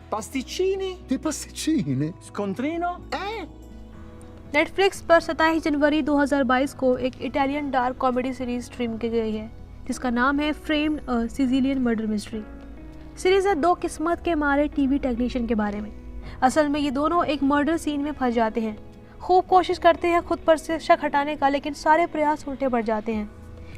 Pasticcini? Di pasticcini? Scontrino? Netflix पर 27 जनवरी 2022 को एक Italian dark comedy series stream की गई है जिसका नाम है फ्रेम्ड अ सिसिलियन मर्डर मिस्ट्री। सीरीज है दो किस्मत के मारे टीवी टेक्नीशियन के बारे में। असल में ये दोनों एक मर्डर सीन में फंस जाते हैं, खूब कोशिश करते हैं खुद पर से शक हटाने का, लेकिन सारे प्रयास उल्टे पड़ जाते हैं।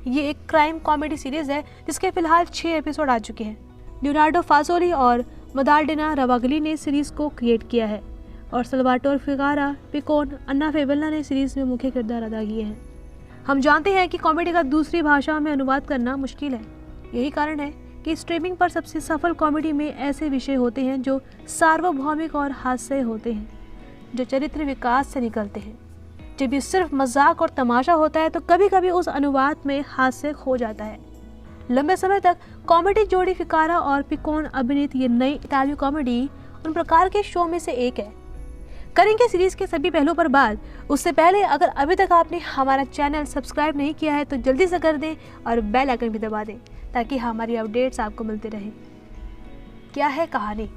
ये एक क्राइम कॉमेडी सीरीज है जिसके फिलहाल 6 एपिसोड आ चुके हैं। लियोनार्डो फासोली और मदालडेना रवागली ने सीरीज को क्रिएट किया है और सल्वाटोर फिगारा, पिकोन, अन्ना फेबेला ने सीरीज में मुख्य किरदार अदा किए हैं। हम जानते हैं कि कॉमेडी का दूसरी भाषा में अनुवाद करना मुश्किल है। यही कारण है कि स्ट्रीमिंग पर सबसे सफल कॉमेडी में ऐसे विषय होते हैं जो सार्वभौमिक और हास्य होते हैं, जो चरित्र विकास से निकलते हैं। जब ये सिर्फ मजाक और तमाशा होता है तो कभी कभी उस अनुवाद में हास्य खो जाता है। लंबे समय तक कॉमेडी जोड़ी फिकारा और पिकोन अभिनीत ये नई इटालियन कॉमेडी उन प्रकार के शो में से एक है। करेंगे सीरीज के सभी पहलुओं पर बात। उससे पहले अगर अभी तक आपने हमारा चैनल सब्सक्राइब नहीं किया है तो जल्दी से कर दें और बेल आइकन भी दबा दें ताकि हमारी अपडेट्स आपको मिलते रहें। क्या है कहानी?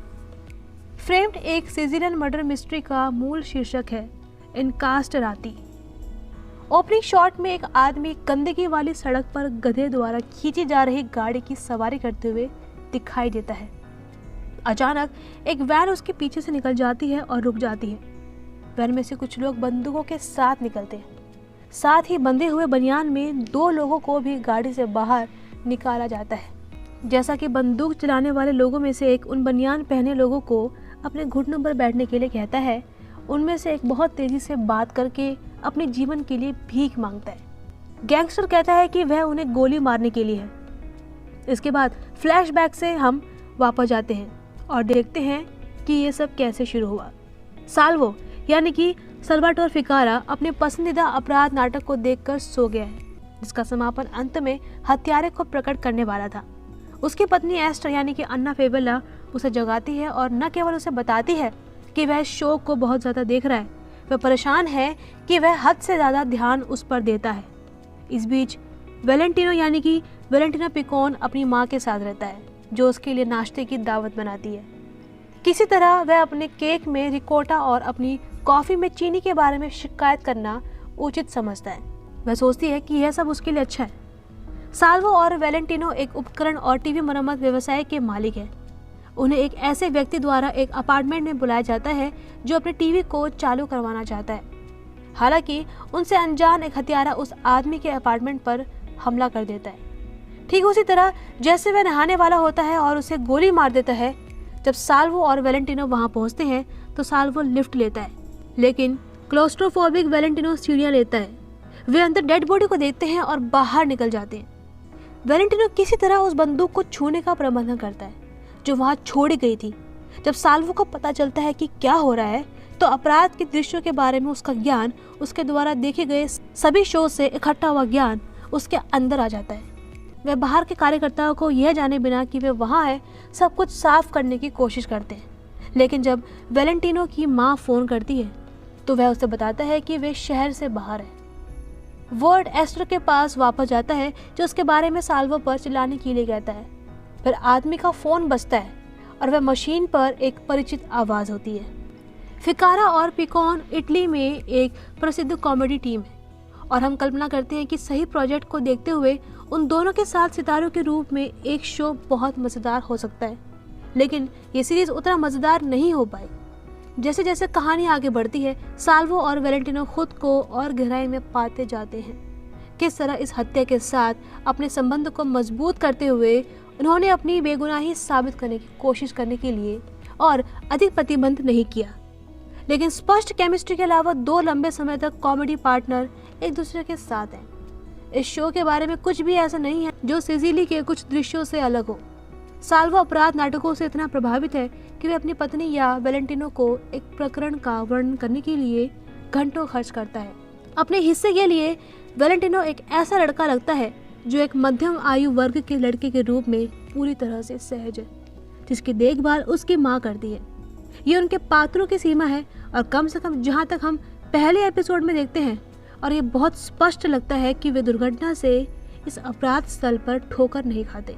फ्रेम्ड एक सिसिलियन मर्डर मिस्ट्री का मूल शीर्षक है इनकास्टराती। ओपनिंग शॉट में एक आदमी गंदगी वाली सड़क पर गधे द्वारा खींची जा रही गाड़ी की सवारी करते हुए दिखाई देता है। अचानक एक वैन उसके पीछे से निकल जाती है और रुक जाती है। वैन में से कुछ लोग बंदूकों के साथ निकलते हैं। साथ ही बंधे हुए बनियान में 2 लोगों को भी गाड़ी से बाहर निकाला जाता है। जैसा कि बंदूक चलाने वाले लोगों में से एक उन बनियान पहने लोगों को अपने घुटनों पर बैठने के लिए कहता है, उनमें से एक बहुत तेजी से बात करके अपने जीवन के लिए भीख मांगता है। गैंगस्टर कहता है कि वह उन्हें गोली मारने के लिए है। इसके बाद फ्लैशबैक से हम वापस जाते हैं और देखते हैं कि ये सब कैसे शुरू हुआ। साल्वो यानी कि सल्वाटोर फिकारा अपने पसंदीदा अपराध नाटक को देखकर सो गया है, जिसका समापन अंत में हत्यारे को प्रकट करने वाला था। उसकी पत्नी एस्टर यानी कि अन्ना फेबेला उसे जगाती है और न केवल उसे बताती है कि वह शो को बहुत ज़्यादा देख रहा है, वह परेशान है कि वह हद से ज़्यादा ध्यान उस पर देता है। इस बीच वेलेंटिनो यानी कि वेलेंटिना पिकोन अपनी माँ के साथ रहता है, जो उसके लिए नाश्ते की दावत बनाती है। किसी तरह वह अपने केक में रिकोटा और अपनी कॉफ़ी में चीनी के बारे में शिकायत करना उचित समझता है। वह सोचती है कि यह सब उसके लिए अच्छा है। साल्वो और वेलेंटिनो एक उपकरण और टीवी मरम्मत व्यवसाय के मालिक हैं। उन्हें एक ऐसे व्यक्ति द्वारा एक अपार्टमेंट में बुलाया जाता है जो अपने टीवी को चालू करवाना चाहता है। हालांकि उनसे अनजान एक हत्यारा उस आदमी के अपार्टमेंट पर हमला कर देता है। ठीक उसी तरह जैसे वह नहाने वाला होता है और उसे गोली मार देता है। जब साल्वो और वेलेंटिनो वहां पहुंचते हैं तो साल्वो लिफ्ट लेता है, लेकिन क्लोस्ट्रोफोबिक वेलेंटिनो सीढ़ियां लेता है। वे अंदर डेड बॉडी को देखते हैं और बाहर निकल जाते हैं। वेलेंटिनो किसी तरह उस बंदूक को छूने का प्रबंधन करता है जो वहां छोड़ी गई थी। जब साल्वो को पता चलता है कि क्या हो रहा है तो अपराध के दृश्यों के बारे में उसका ज्ञान, उसके द्वारा देखे गए सभी शो से इकट्ठा हुआ ज्ञान उसके अंदर आ जाता है। वह बाहर के कार्यकर्ताओं को यह जाने बिना कि वे वहाँ है सब कुछ साफ करने की कोशिश करते हैं। लेकिन जब वेलेंटिनो की माँ फ़ोन करती है तो वह उसे बताता है कि वे शहर से बाहर है। वर्ड एस्टर के पास वापस जाता है जो उसके बारे में साल्वो पर चिल्लाने के लिए कहता है। फिर आदमी का फ़ोन बजता है और वह मशीन पर एक परिचित आवाज़ होती है। फिकारा और पिकोन इटली में एक प्रसिद्ध कॉमेडी टीम है और हम कल्पना करते हैं कि सही प्रोजेक्ट को देखते हुए उन दोनों के साथ सितारों के रूप में एक शो बहुत मज़ेदार हो सकता है। लेकिन ये सीरीज़ उतना मज़ेदार नहीं हो पाई। जैसे जैसे कहानी आगे बढ़ती है साल्वो और वेलेंटिनो खुद को और गहराई में पाते जाते हैं। किस तरह इस हत्या के साथ अपने संबंध को मजबूत करते हुए उन्होंने अपनी बेगुनाही साबित करने की कोशिश करने के लिए और अधिक प्रतिबंध नहीं किया। लेकिन स्पष्ट केमिस्ट्री के अलावा 2 लंबे समय तक कॉमेडी पार्टनर एक दूसरे के साथ हैं। इस शो के बारे में कुछ भी ऐसा नहीं है जो सिसिली के कुछ दृश्यों से अलग हो। साल्वो अपराध नाटकों से इतना प्रभावित है कि वे अपनी पत्नी या वेलेंटिनो को एक प्रकरण का वर्णन करने के लिए घंटों खर्च करता है। अपने हिस्से के लिए वेलेंटिनो एक ऐसा लड़का लगता है जो एक मध्यम आयु वर्ग के लड़के के रूप में पूरी तरह से सहज है, जिसकी देखभाल उसकी माँ करती है। ये उनके पात्रों की सीमा है और कम से कम जहाँ तक हम पहले एपिसोड में देखते हैं, और ये बहुत स्पष्ट लगता है कि वे दुर्घटना से इस अपराध स्थल पर ठोकर नहीं खाते।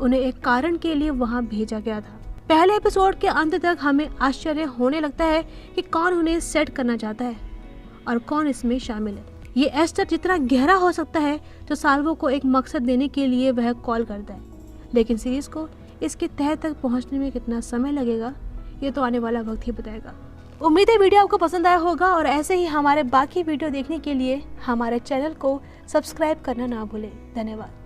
उन्हें एक कारण के लिए वहाँ भेजा गया था। पहले एपिसोड के अंत तक हमें आश्चर्य होने लगता है कि कौन उन्हें सेट करना चाहता है और कौन इसमें शामिल है। ये एस्टर जितना गहरा हो सकता है तो साल्वो को एक मकसद देने के लिए वह कॉल करता है, लेकिन सीरीज को इसके तह तक पहुंचने में कितना समय लगेगा ये तो आने वाला वक्त ही बताएगा। उम्मीद है वीडियो आपको पसंद आया होगा और ऐसे ही हमारे बाकी वीडियो देखने के लिए हमारे चैनल को सब्सक्राइब करना ना भूलें। धन्यवाद।